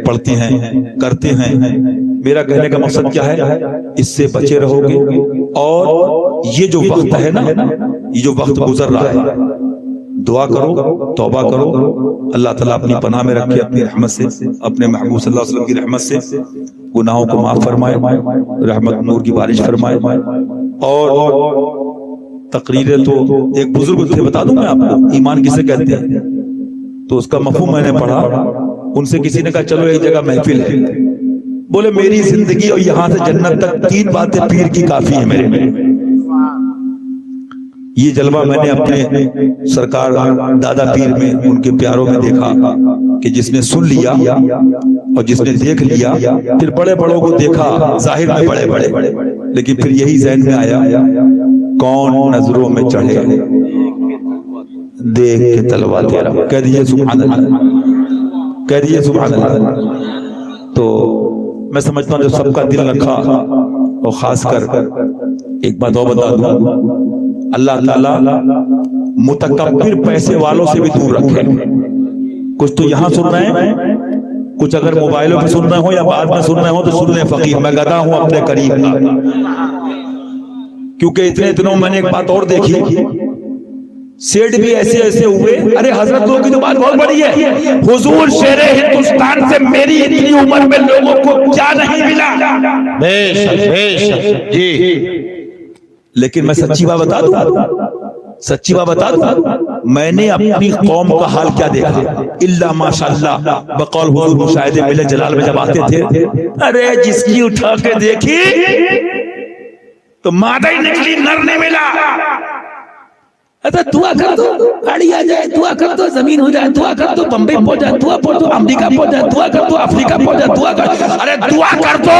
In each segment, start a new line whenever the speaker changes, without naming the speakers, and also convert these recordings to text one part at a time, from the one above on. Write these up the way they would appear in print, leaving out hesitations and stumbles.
پڑھتے ہیں کرتے ہیں. میرا کہنے کا مقصد کیا ہے؟ اس سے بچے رہو گے. اور یہ جو وقت ہے نا، یہ جو وقت گزر رہا ہے، دعا کرو، توبہ کرو، اللہ تعالیٰ اپنی پناہ میں رکھے، اپنی رحمت سے، اپنے محبوب صلی اللہ علیہ وسلم کی رحمت سے گناہوں کو معاف فرمائے، رحمت نور کی بارش فرمائے. اور تقریریں تو ایک بزرگ تھے، بتا دوں میں آپ کو ایمان کسے کہتے ہیں، تو اس کا مفہوم میں نے پڑھا. ان سے کسی نے کہا چلو ایک جگہ محفل ہے. بولے میری زندگی اور یہاں سے جنت تک 3 باتیں پیر کی کافی ہیں میرے میں. یہ جلوہ میں نے اپنے سرکار دادا پیر میں، ان کے پیاروں میں دیکھا کہ جس نے سن لیا اور جس نے دیکھ لیا، پھر بڑے بڑوں کو دیکھا ظاہر میں بڑے بڑے، لیکن پھر یہی ذہن میں آیا کون نظروں میں چڑھے دیکھ کے تلوا تیرا. کہہ دیئے سبحان اللہ، کہہ دیئے سبحان اللہ. تو میں سمجھتا ہوں جو سب کا دل رکھا، اور خاص کر ایک بات اور بتا دوں، اللہ تعالیٰ متکبر پیسے والوں سے بھی دور رکھے. کچھ تو یہاں سن رہے ہیں، کچھ اگر موبائلوں پہ سن رہے ہو یا بعد میں سن رہے ہو تو سن لیں. فقیر میں گدا ہوں اپنے قریب کا، کیونکہ اتنے دنوں میں نے ایک بات اور دیکھی، سیٹ بھی ایسے ہوئے. ارے حضرت لوگوں کی تو بات بہت بڑی ہے. حضور شیر ہندوستان سے میری اتنی عمر میں لوگوں کو کیا نہیں ملا.
بے شک جی.
لیکن میں سچی بات بتا دوں، میں نے اپنی قوم کا حال کیا دیکھا. اللہ ماشاءاللہ بقول حضور مشاہدے ملے جلال میں جب آتے تھے، ارے جس کی اٹھا کے دیکھی تو مادہ ہی نکلی، نر نہیں ملا. دعا کر دو گاڑی آ جائے، دعا کر دو زمین ہو جائے، دعا کر دو بمبئی پہنچ جائے، دعا کر دو امریکہ پہنچ جائے، دعا کر دو افریقہ پہنچ جائے، دعا کر. ارے دعا کر دو،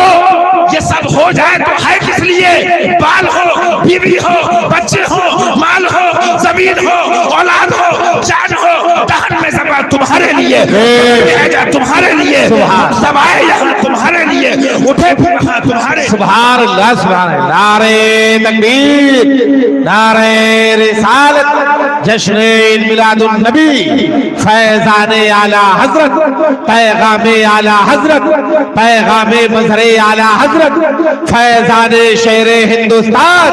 یہ سب ہو جائے تو ہے کس لیے؟ بال ہو، بیوی ہو، بچے ہو، مال ہو، زمین ہو، اولاد ہو، جان ہو، دہن میں زبان تمہارے لیے، تمہارے لیے، دبائے یہاں تمہارے لیے، اٹھے وہاں تمہارے.
سبحان اللہ سبحان اللہ. نعرہ تکبیر، نعرہ رسالت، جشن عید میلاد النبی، فیضان اعلی حضرت، پیغام اعلی حضرت، پیغام مظہر اعلی حضرت، فیضان شیر ہندوستان.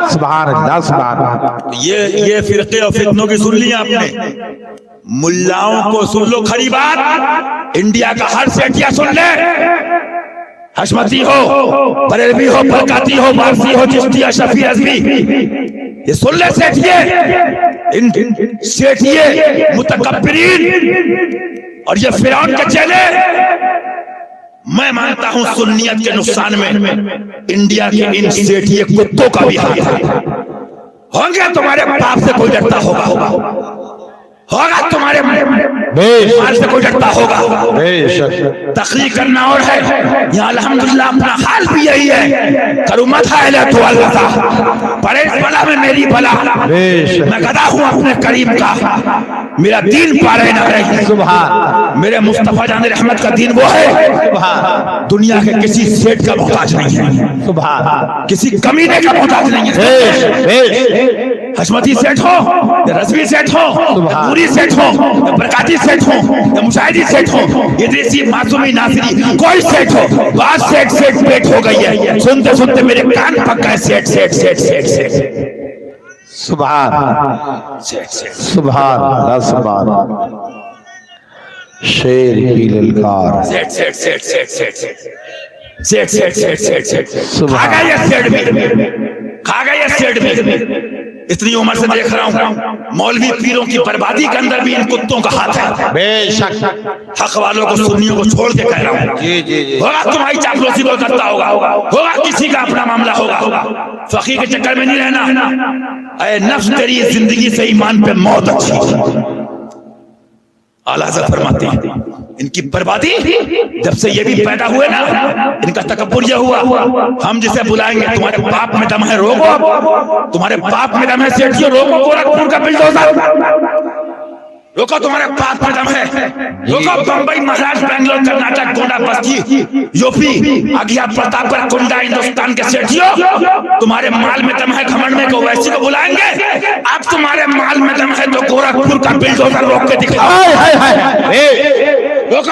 سبحان اللہ سبحان اللہ.
یہ فرقے اور فتنوں کی سن لی آپ نے. ملاؤں کو سن لو کھڑی بات، انڈیا کا ہر سیٹیا سن لے، حشمتی ہو، بریلوی ہو، برکاتی ہو، بارسی ہو، چشتی، اشرفی، ازمی، یہ سن لے سیٹھیے متکبرین اور یہ فرعون کے چیلے. میں مانتا ہوں سنیت کے نقصان میں انڈیا کے ان سیٹھیے کتوں کا بھی ہاتھ ہے. ہوں گے تمہارے باپ سے کوئی ڈرتا ہوگا تمہارے مال سے کوئی ڈرتا ہوگا. تقریر کرنا اور ہے، یہاں الحمدللہ اپنا حال بھی یہی ہے. کرمت ہے تو اللہ کا، بڑے بلا میں میری بلا، میں گدا ہوں اپنے قریب کا، میرا دین پارے نہ رہے. میرے مصطفیٰ جان رحمت کا دین وہ ہے دنیا کے کسی سیٹ کا محتاج نہیں ہے، کسی کمینے کا محتاج نہیں ہے. حشمتی سیٹ ہو یا رضوی سیٹ ہو یا پوری سیٹ ہو یا برکاتی سیٹ ہو یا مشاہدی سیٹ ہو، ادریسی، معصومی، ناصری، کوئی سیٹ ہو، بعض سیٹ پیٹ ہو گئی ہے. سنتے سنتے میرے کان پک گئے. سیٹ
سبحان سبحان اللہ سبحان. شیر کی للکار،
کھا گیا سیٹ بھی. اتنی عمر سے دیکھ رہا ہوں مولوی پیروں کی بربادی کے اندر بھی ان کتوں کا ہاتھ ہے.
بے شک
حق والوں کو سنیوں کو چھوڑ کے کہہ رہا ہوں.
جی
ہوگا تمہاری چاپلوسی کو کرتا ہوگا کسی کا اپنا معاملہ ہوگا. فقیر کے چکر میں نہیں رہنا. اے نفس تیری زندگی سے ایمان پہ موت اچھی. اعلیٰ حضرت فرماتے ہیں ان کی بربادی جب سے یہ بھی پیدا ہوئے نا، ان کا تکبر یہ ہوا، ہم جسے بلائیں گے تمہارے باپ میں دم ہے روکو، تمہارے باپ میں دم ہے سیٹھیوں روکو، گورکھپور کا بلڈوزر روکو، تمہارے باپ میں دم ہے روکو، بمبئی، مہاراشٹر، بنگلور، کرناٹک، گونڈا، بستی، یوپی، اگیا، پرتاپ گڑھ، کنڈا، ہندوستان کے سیٹھیوں تمہارے مال میں دم ہے گھمنڈ میں کو ویسی کو بلائیں گے. اب تمہارے مال میں دم ہے تو گورکھپور کا بلڈوزر روک کے دکھاؤ. روکو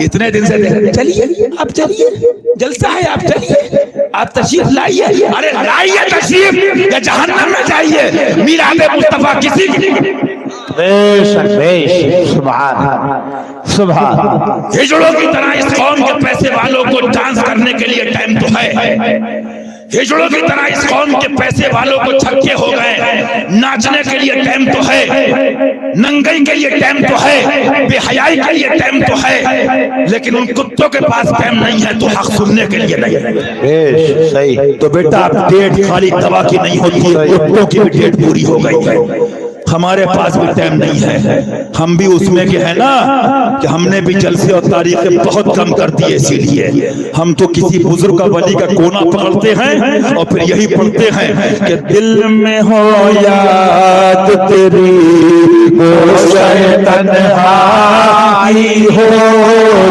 اتنے دن سے چلیے آپ چلیے جلسہ ہے آپ چلیے آپ تشریف لائیے ارے لائیے تشریف یا جہنم میں جائیے میلاد مصطفیٰ کسی کی
بے شک سبحان سبحان
ہجڑوں کی طرح اس قوم کے پیسے والوں کو ڈانس کرنے کے لیے ٹائم تو ہے ہجڑوں کی طرح اس قوم کے پیسے والوں کو چھکے ہو گئے ناچنے کے لیے ٹائم تو ہے ننگئی کے لیے ٹائم تو ہے بے حیائی کے لیے ٹائم تو ہے لیکن ان کتوں کے پاس ٹائم نہیں ہے تو حق سننے کے لیے نہیں ہے
صحیح
تو بیٹا ڈیٹ خالی دوا کی نہیں ہوتی کتوں کی بھی ڈیٹ پوری ہو گئی ہے ہمارے پاس بھی ٹائم نہیں ہے ہم بھی اس میں کہ ہے نا کہ ہم نے بھی جلسے اور تاریخیں بہت کم کر دی اسی لیے ہم تو کسی بزرگ کا ولی کا کونا پکڑتے ہیں اور پھر یہی پڑھتے ہیں کہ دل میں ہو یاد تیری وہ تنہائی ہو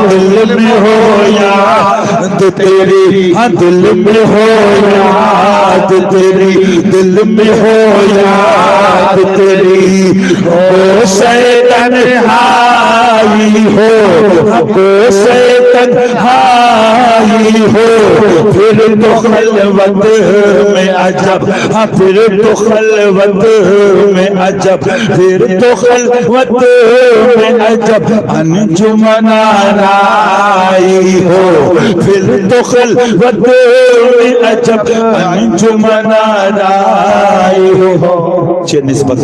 دل میں ہو یاد تیری ہاں دل میں ہو یاد تیری دل میں ہو یاد تیری وہ تنہائی ہو وہ تنہائی ہو پھر تو خلوت میں عجب ہاں پھر تو خلوت میں عجب پھر تو خلوت میں عجب انجمن آرائی ہو پھر تو خلوت میں عجب انجمن آرائی ہو چھ نسبت